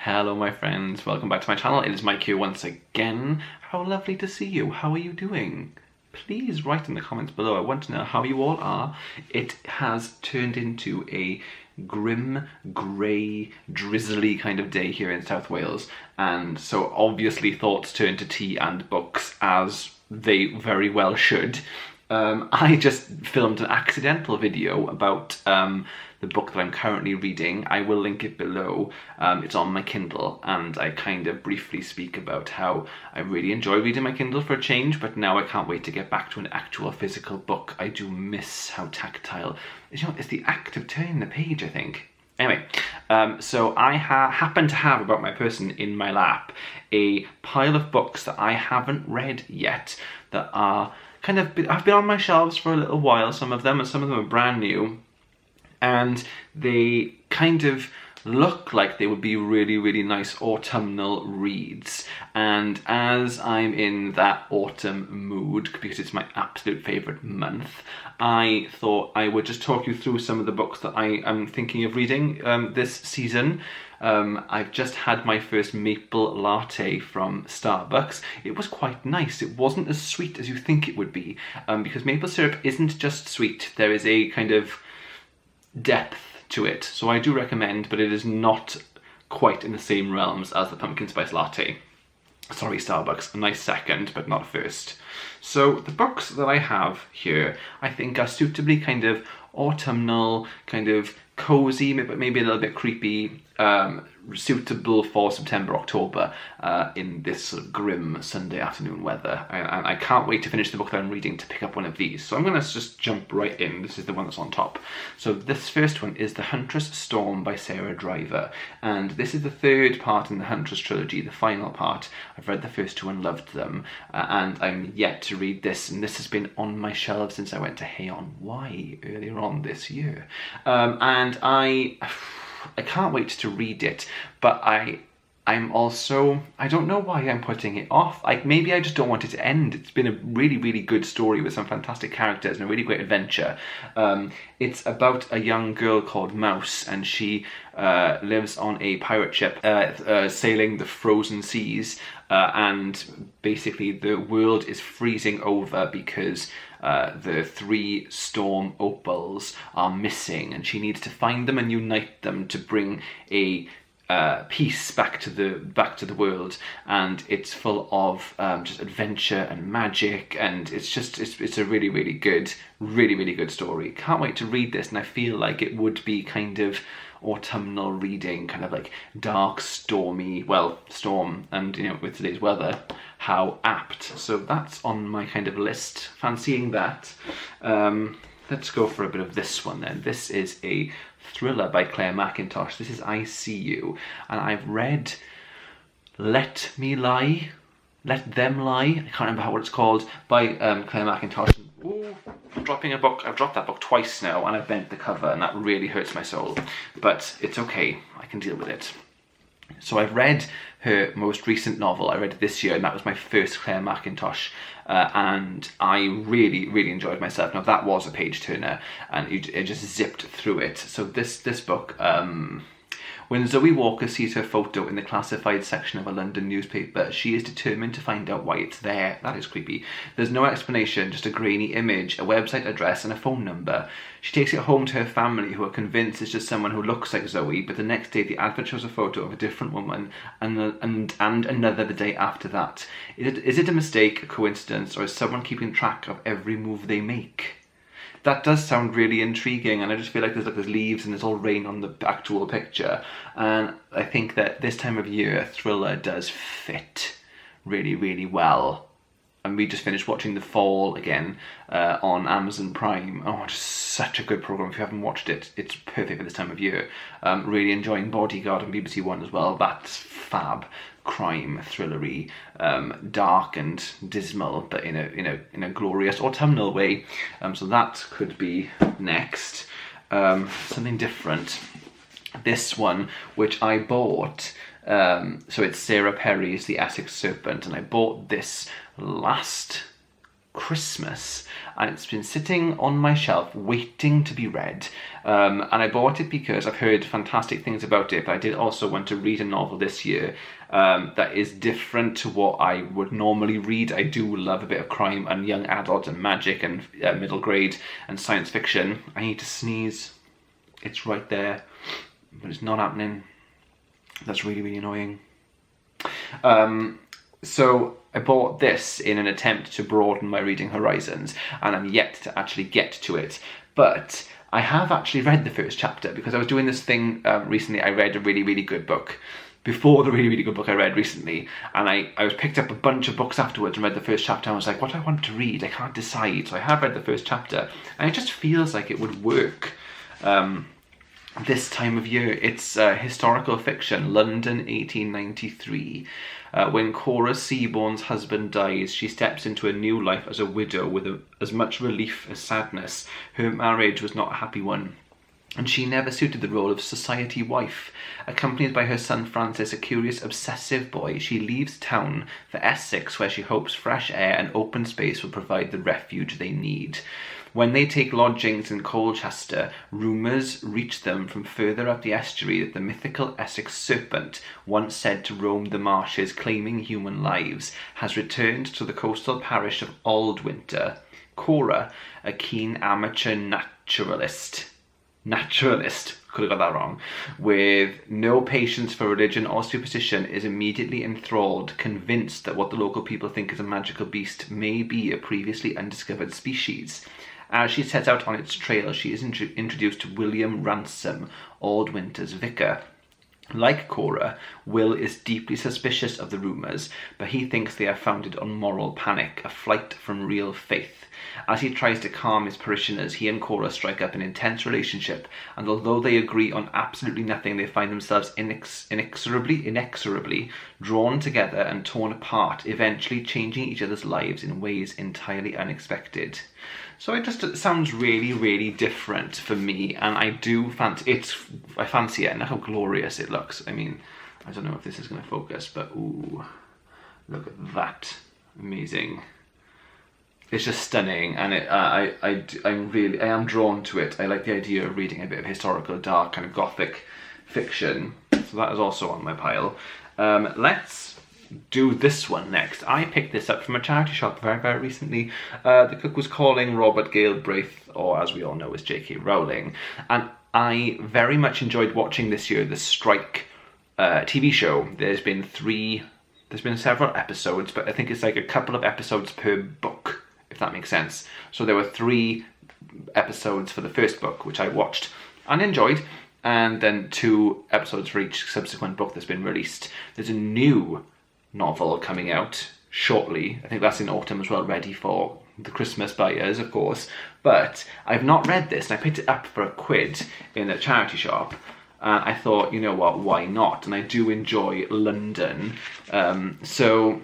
Hello my friends, welcome back to my channel. It is Mike here once again. How lovely to see you. How are you doing? Please write in the comments below. I want to know how you all are. It has turned into a grim, grey, drizzly kind of day here in South Wales, and so obviously thoughts turn to tea and books, as they very well should. I just filmed an accidental video about the book that I'm currently reading. I will link it below. It's on my Kindle, and I kind of briefly speak about how I really enjoy reading my Kindle for a change, but now I can't wait to get back to an actual physical book. I do miss how tactile, it's the act of turning the page, I think. Anyway, so I happen to have about my person in my lap a pile of books that I haven't read yet that are I've been on my shelves for a little while, some of them, and some of them are brand new, and they kind of look like they would be really, really nice autumnal reads. And as I'm in that autumn mood, because it's my absolute favourite month, I thought I would just talk you through some of the books that I am thinking of reading this season. I've just had my first maple latte from Starbucks. It was quite nice. It wasn't as sweet as you think it would be, because maple syrup isn't just sweet. There is a kind of depth to it. So I do recommend, but it is not quite in the same realms as the pumpkin spice latte. Sorry, Starbucks, a nice second, but not first. So the books that I have here, I think are suitably kind of autumnal, kind of cozy, but maybe a little bit creepy, suitable for September, October, in this sort of grim Sunday afternoon weather. And I can't wait to finish the book that I'm reading to pick up one of these. So I'm going to just jump right in. This is the one that's on top. So this first one is The Huntress Storm by Sarah Driver. And this is the third part in the Huntress trilogy, the final part. I've read the first two and loved them. And I'm yet to read this. And this has been on my shelf since I went to Hay on Wye earlier on this year. And I can't wait to read it, but I'm also, I don't know why I'm putting it off. Maybe I just don't want it to end. It's been a really, really good story with some fantastic characters and a really great adventure. It's about a young girl called Mouse, and she lives on a pirate ship sailing the frozen seas, and basically the world is freezing over because the three storm opals are missing, and she needs to find them and unite them to bring a peace back to the world. And it's full of just adventure and magic, and it's a really, really good story. Can't wait to read this, and I feel like it would be kind of autumnal reading, kind of like dark, stormy, well, storm, and with today's weather, how apt. So that's on my kind of list, fancying that. Let's go for a bit of this one then. This is a thriller by Clare Mackintosh. This is I See You, and I've read Let Them Lie, I can't remember what it's called, by Clare Mackintosh. Ooh, I'm dropping a book. I've dropped that book twice now, and I've bent the cover, and that really hurts my soul, but it's okay, I can deal with it. So I've read her most recent novel. I read it this year, and that was my first Clare Mackintosh, and I really, really enjoyed myself. Now that was a page turner, and it just zipped through it. So this book, when Zoe Walker sees her photo in the classified section of a London newspaper, she is determined to find out why it's there. That is creepy. There's no explanation, just a grainy image, a website address, and a phone number. She takes it home to her family, who are convinced it's just someone who looks like Zoe, but the next day the advert shows a photo of a different woman, and another the day after that. Is it a mistake, a coincidence, or is someone keeping track of every move they make? That does sound really intriguing, and I just feel like there's leaves and there's all rain on the actual picture, and I think that this time of year a thriller does fit really, really well. And we just finished watching The Fall again on Amazon Prime. Oh, just such a good programme. If you haven't watched it, it's perfect for this time of year. Really enjoying Bodyguard on BBC One as well. That's fab. Crime, thrillery, dark and dismal, but in a glorious autumnal way. So that could be next. Something different. This one, which I bought. So it's Sarah Perry's The Essex Serpent, and I bought this last Christmas, and it's been sitting on my shelf waiting to be read. And I bought it because I've heard fantastic things about it, but I did also want to read a novel this year that is different to what I would normally read. I do love a bit of crime and young adult and magic and middle grade and science fiction. I need to sneeze. It's right there, but it's not happening. That's really, really annoying. So I bought this in an attempt to broaden my reading horizons, and I'm yet to actually get to it. But I have actually read the first chapter, because I was doing this thing recently. I read a really, really good book before the really, really good book I read recently, and I was picked up a bunch of books afterwards and read the first chapter, and I was like, what do I want to read? I can't decide. So I have read the first chapter, and it just feels like it would work this time of year. It's historical fiction, London 1893. When Cora Seaborn's husband dies, she steps into a new life as a widow with as much relief as sadness. Her marriage was not a happy one, and she never suited the role of society wife. Accompanied by her son Francis, a curious, obsessive boy, she leaves town for Essex, where she hopes fresh air and open space will provide the refuge they need. When they take lodgings in Colchester, rumours reach them from further up the estuary that the mythical Essex Serpent, once said to roam the marshes claiming human lives, has returned to the coastal parish of Aldwinter. Cora, a keen amateur naturalist, could have got that wrong, with no patience for religion or superstition, is immediately enthralled, convinced that what the local people think is a magical beast may be a previously undiscovered species. As she sets out on its trail, she is introduced to William Ransom, Aldwinter's vicar. Like Cora, Will is deeply suspicious of the rumours, but he thinks they are founded on moral panic, a flight from real faith. As he tries to calm his parishioners, he and Cora strike up an intense relationship, and although they agree on absolutely nothing, they find themselves inexorably drawn together and torn apart, eventually changing each other's lives in ways entirely unexpected. So it sounds really, really different for me, and I do fancy it. I fancy it, and look how glorious it looks. I mean, I don't know if this is going to focus, but ooh, look at that, amazing. It's just stunning, and I am drawn to it. I like the idea of reading a bit of historical, dark, kind of gothic fiction. So that is also on my pile. Let's do this one next. I picked this up from a charity shop very, very recently. The Cook was calling Robert Galbraith, or as we all know as J.K. Rowling, and I very much enjoyed watching this year the Strike TV show. There's been several episodes, but I think it's like a couple of episodes per book, if that makes sense. So there were 3 episodes for the first book, which I watched and enjoyed, and then 2 episodes for each subsequent book that's been released. There's a new novel coming out shortly. I think that's in autumn as well, ready for the Christmas buyers, of course. But I've not read this, and I picked it up for £1 in a charity shop. And I thought, you know what, why not? And I do enjoy London. So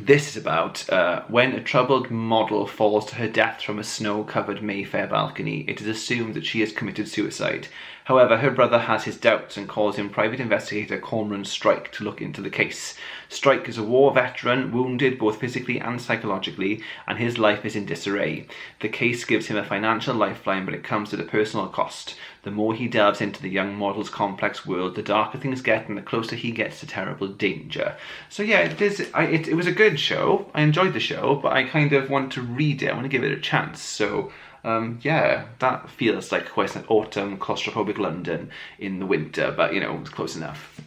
this is about when a troubled model falls to her death from a snow-covered Mayfair balcony, it is assumed that she has committed suicide. However, her brother has his doubts and calls in private investigator Cormoran Strike to look into the case. Strike is a war veteran, wounded both physically and psychologically, and his life is in disarray. The case gives him a financial lifeline, but it comes at a personal cost. The more he delves into the young model's complex world, the darker things get and the closer he gets to terrible danger. So yeah, it was a good show. I enjoyed the show, but I kind of want to read it. I want to give it a chance. So yeah, that feels like quite an autumn claustrophobic London in the winter, but you know, it's close enough.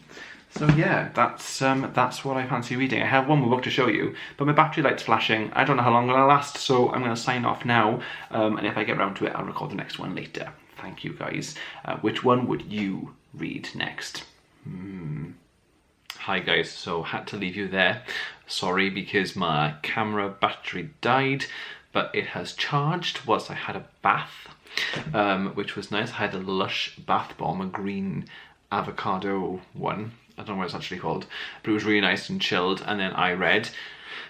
So yeah, that's what I fancy reading. I have one more book to show you, but my battery light's flashing. I don't know how long it'll last, so I'm going to sign off now, and if I get around to it, I'll record the next one later. Thank you, guys. Which one would you read next? Hi guys, so had to leave you there. Sorry, because my camera battery died, but it has charged whilst I had a bath, which was nice. I had a Lush bath bomb, a green avocado one. I don't know what it's actually called, but it was really nice and chilled. And then I read,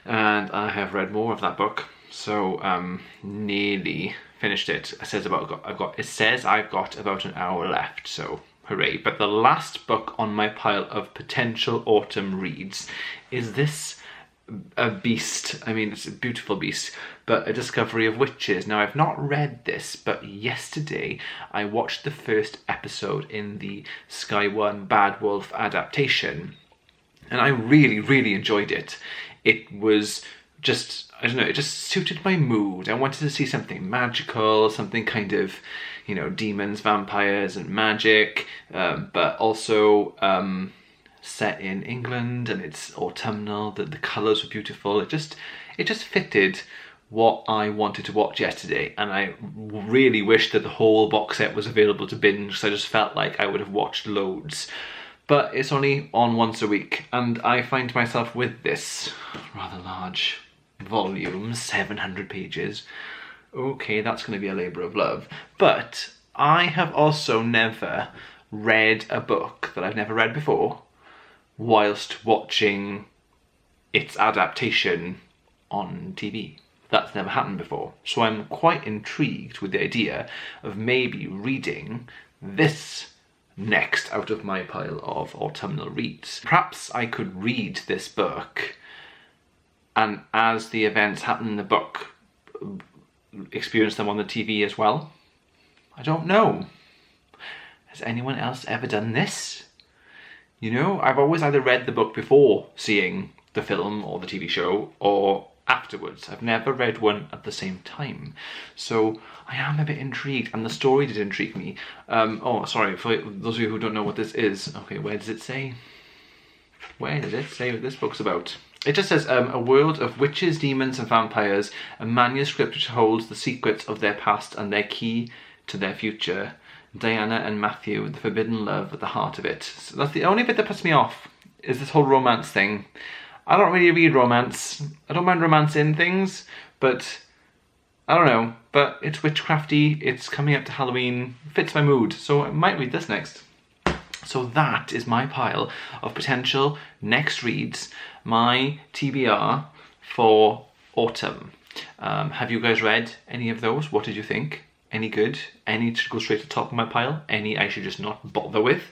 and I have read more of that book. So nearly finished it. It says I've got about an hour left. So hooray! But the last book on my pile of potential autumn reads is this a beast. I mean, it's a beautiful beast, but a discovery of witches. Now, I've not read this, but yesterday I watched the first episode in the Sky One Bad Wolf adaptation, and I really, really enjoyed it. It was just, I don't know, it just suited my mood. I wanted to see something magical, something kind of, you know, demons, vampires, and magic, but also set in England, and it's autumnal. The colours were beautiful. It just fitted what I wanted to watch yesterday, and I really wish that the whole box set was available to binge, so I just felt like I would have watched loads. But it's only on once a week, and I find myself with this rather large volume, 700 pages. Okay, that's going to be a labour of love. But I have also never read a book that I've never read before whilst watching its adaptation on TV. That's never happened before. So I'm quite intrigued with the idea of maybe reading this next out of my pile of autumnal reads. Perhaps I could read this book, and as the events happen in the book, experience them on the TV as well. I don't know. Has anyone else ever done this? You know, I've always either read the book before seeing the film or the TV show, or afterwards. I've never read one at the same time. So I am a bit intrigued, and the story did intrigue me. Oh, sorry, for those of you who don't know what this is. Okay, where does it say? Where did it say what this book's about? It just says, a world of witches, demons, and vampires, a manuscript which holds the secrets of their past and their key to their future. Diana and Matthew, the forbidden love at the heart of it. So that's the only bit that puts me off, is this whole romance thing. I don't really read romance. I don't mind romance in things, but I don't know. But it's witchcrafty, it's coming up to Halloween, fits my mood, so I might read this next. So that is my pile of potential next reads, my TBR for autumn. Have you guys read any of those? What did you think? Any good? Any should go straight to the top of my pile? Any I should just not bother with?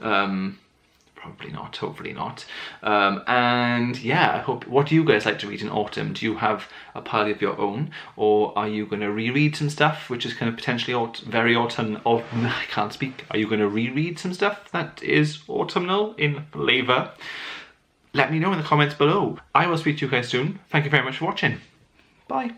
Probably not, hopefully not. And yeah, I hope, what do you guys like to read in autumn? Do you have a pile of your own? Or are you going to reread some stuff which is kind of potentially very autumn, or I can't speak. Are you going to reread some stuff that is autumnal in flavour? Let me know in the comments below. I will speak to you guys soon. Thank you very much for watching. Bye.